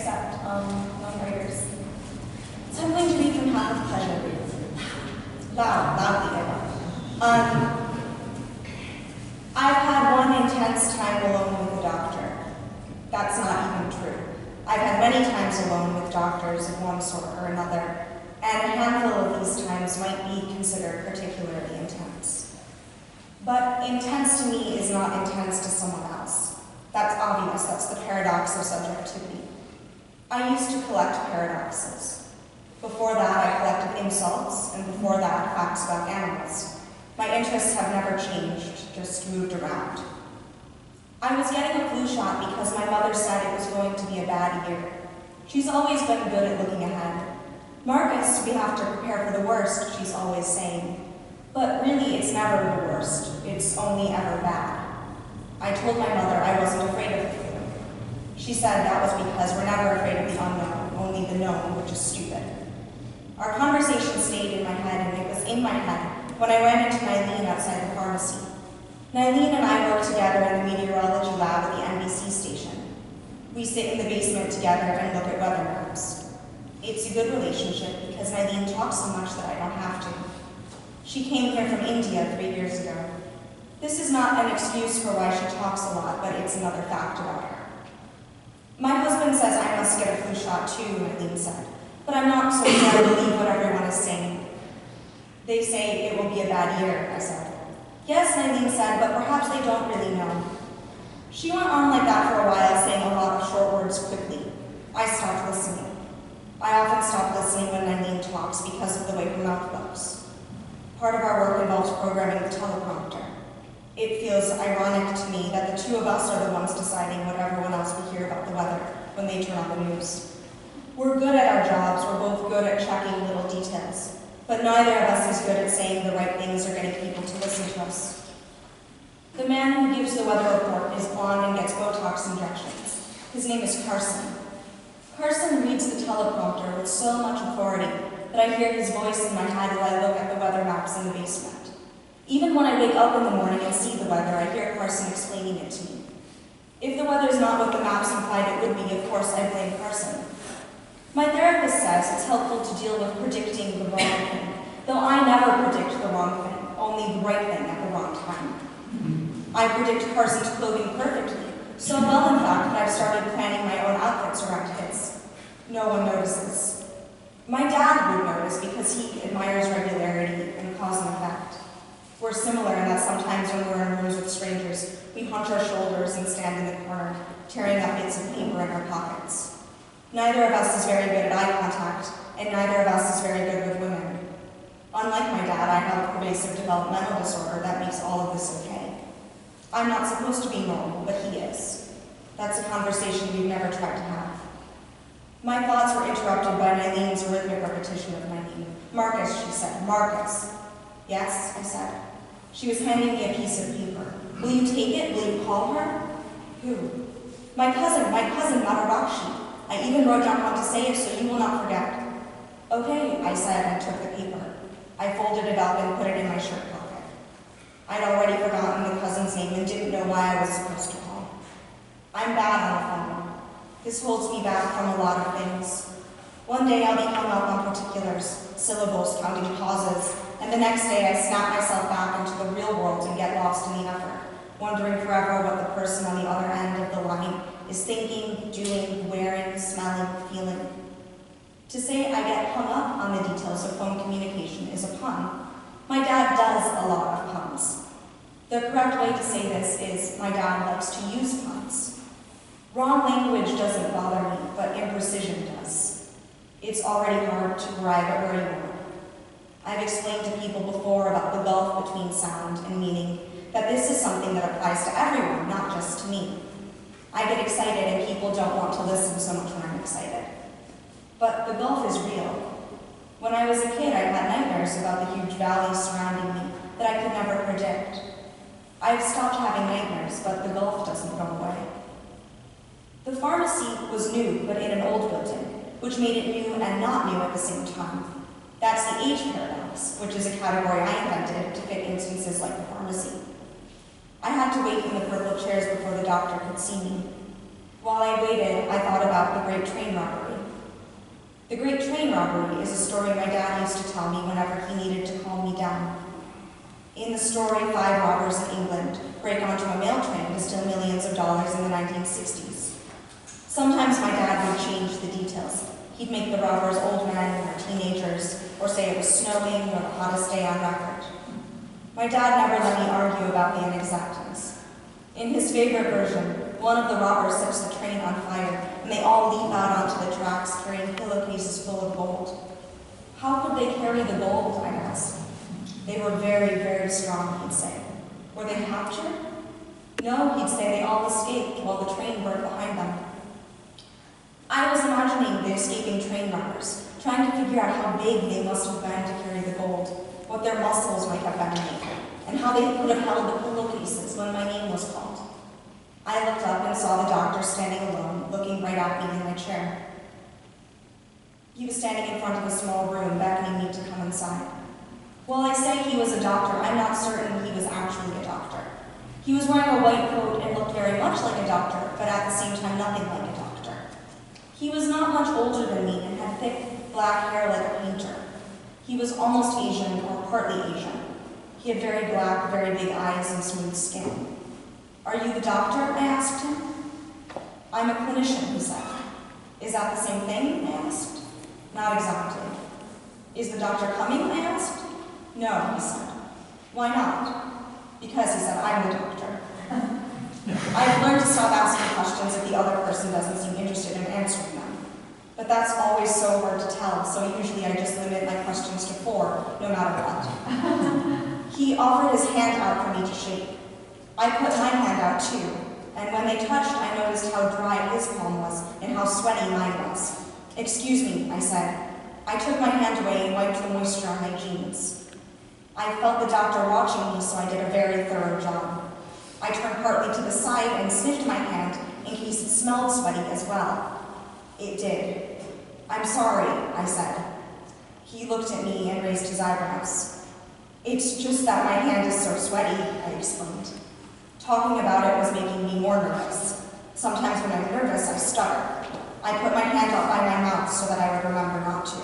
except non-writers. So I'm going to read from Half of Pleasure. Loudly, I've had one intense time alone with a doctor. That's not even true. I've had many times alone with doctors of one sort or another, and a handful of these times might be considered particularly intense. But intense to me is not intense to someone else. That's obvious, that's the paradox of subjectivity. I used to collect paradoxes. Before that, I collected insults, and before that, facts about animals. My interests have never changed, just moved around. I was getting a flu shot because my mother said it was going to be a bad year. She's always been good at looking ahead. Marcus, we have to prepare for the worst, she's always saying. But really, it's never the worst. It's only ever bad. I told my mother I wasn't afraid of the flu. She said that was because we're never afraid of the unknown, only the known, which is stupid. Our conversation stayed in my head, and it was in my head when I ran into Nylene outside the pharmacy. Nylene and I work together in the meteorology lab at the NBC station. We sit in the basement together and look at weather maps. It's a good relationship because Nylene talks so much that I don't have to. She came here from India 3 years ago. This is not an excuse for why she talks a lot, but it's another fact about her. My husband says I must get a flu shot too, Nylene said, but I'm not so sure I believe what everyone is saying. They say it will be a bad year, I said. Yes, Nylene said, but perhaps they don't really know. She went on like that for a while, saying a lot of short words quickly. I stopped listening. I often stop listening when Nylene talks because of the way her mouth looks. Part of our work involves programming the teleprompter. It feels ironic to me that the two of us are the ones deciding what everyone else will hear about the weather when they turn on the news. We're good at our jobs, we're both good at checking little details, but neither of us is good at saying the right things or getting people to listen to us. The man who gives the weather report is blonde and gets Botox injections. His name is Carson. Carson reads the teleprompter with so much authority that I hear his voice in my head while I look at the weather maps in the basement. Even when I wake up in the morning and see the weather, I hear Carson explaining it to me. If the weather's not what the maps implied it would be, of course I blame Carson. My therapist says it's helpful to deal with predicting the wrong thing, though I never predict the wrong thing, only the right thing at the wrong time. I predict Carson's clothing perfectly, so well in fact that I've started planning my own outfits around his. No one notices. My dad would notice because he admires regularity and cause and effect. We're similar in that sometimes when we're in rooms with strangers, we hunch our shoulders and stand in the corner, tearing up bits of paper in our pockets. Neither of us is very good at eye contact, and neither of us is very good with women. Unlike my dad, I have a pervasive developmental disorder that makes all of this okay. I'm not supposed to be normal, but he is. That's a conversation we've never tried to have. My thoughts were interrupted by Nylene's rhythmic repetition of my name. Marcus, she said. Marcus. Yes, I said. She was handing me a piece of paper. Will you take it? Will you call her? Who? My cousin, Maharashi. I even wrote down how to say it so you will not forget. Okay, I said and took the paper. I folded it up and put it in my shirt pocket. I'd already forgotten the cousin's name and didn't know why I was supposed to call. I'm bad on the phone. This holds me back from a lot of things. One day I'll be hung up on particulars, syllables, counting pauses, and the next day I snap myself back into the real world and get lost in the effort, wondering forever what the person on the other end of the line is thinking, doing, wearing, smelling, feeling. To say I get hung up on the details of phone communication is a pun. My dad does a lot of puns. The correct way to say this is my dad likes to use puns. Wrong language doesn't bother me, but imprecision does. It's already hard to arrive at where you are. I've explained to people before about the gulf between sound and meaning, that this is something that applies to everyone, not just to me. I get excited and people don't want to listen so much when I'm excited. But the gulf is real. When I was a kid, I had nightmares about the huge valleys surrounding me that I could never predict. I've stopped having nightmares, but the gulf doesn't go away. The pharmacy was new, but in an old building, which made it new and not new at the same time. That's the age paradox, which is a category I invented to fit instances like the pharmacy. I had to wait in the purple chairs before the doctor could see me. While I waited, I thought about the Great Train Robbery. The Great Train Robbery is a story my dad used to tell me whenever he needed to calm me down. In the story, 5 robbers in England break onto a mail train to steal millions of dollars in the 1960s. Sometimes my dad would change the details. He'd make the robbers old men or teenagers, or say it was snowing or the hottest day on record. My dad never let me argue about the inexactness. In his favorite version, one of the robbers sets the train on fire, and they all leap out onto the tracks carrying pillowcases full of gold. How could they carry the gold, I asked. They were very, very strong, he'd say. Were they captured? No, he'd say, they all escaped while the train burned behind them. I was imagining the escaping train robbers, trying to figure out how big they must have been to carry the gold, what their muscles might have been like, and how they could have held the pillowcases when my name was called. I looked up and saw the doctor standing alone, looking right at me in my chair. He was standing in front of a small room, beckoning me to come inside. While I say he was a doctor, I'm not certain he was actually a doctor. He was wearing a white coat and looked very much like a doctor, but at the same time nothing like a doctor. He was not much older than me and had thick, black hair like a painter. He was almost Asian or partly Asian. He had very black, very big eyes and smooth skin. Are you the doctor? I asked him. I'm a clinician, he said. Is that the same thing? I asked. Not exactly. Is the doctor coming? I asked. No, he said. Why not? Because, he said, I'm the doctor. I've learned to stop asking questions if the other person doesn't seem interested in answering them. But that's always so hard to tell, so usually I just limit my questions to 4, no matter what. He offered his hand out for me to shake. I put my hand out too, and when they touched, I noticed how dry his palm was and how sweaty mine was. Excuse me, I said. I took my hand away and wiped the moisture on my jeans. I felt the doctor watching me, so I did a very thorough job. I turned partly to the side and sniffed my hand in case it smelled sweaty as well. It did. I'm sorry, I said. He looked at me and raised his eyebrows. It's just that my hand is so sweaty, I explained. Talking about it was making me more nervous. Sometimes when I'm nervous, I stutter. I put my hand up by my mouth so that I would remember not to.